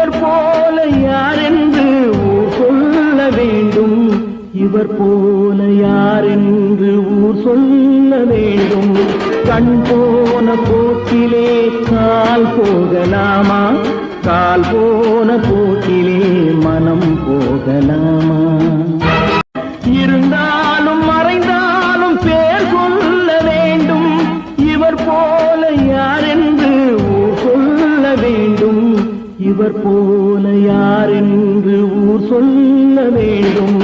இவர் போல யாரென்று ஊர் சொல்ல வேண்டும், இவர் போல யாரென்று ஊர் சொல்ல வேண்டும். கண் போன போக்கிலே கால் போகலாமா, கால் போன போக்கிலே மனம் போகலாமா? இருந்தாலும் மறைந்தாலும் பேர் சொல்ல வேண்டும், இவர் போல யாரென்று ஊர் சொல்ல வேண்டும், இவர் போல யாரென்று ஊர் சொல்ல வேண்டும்.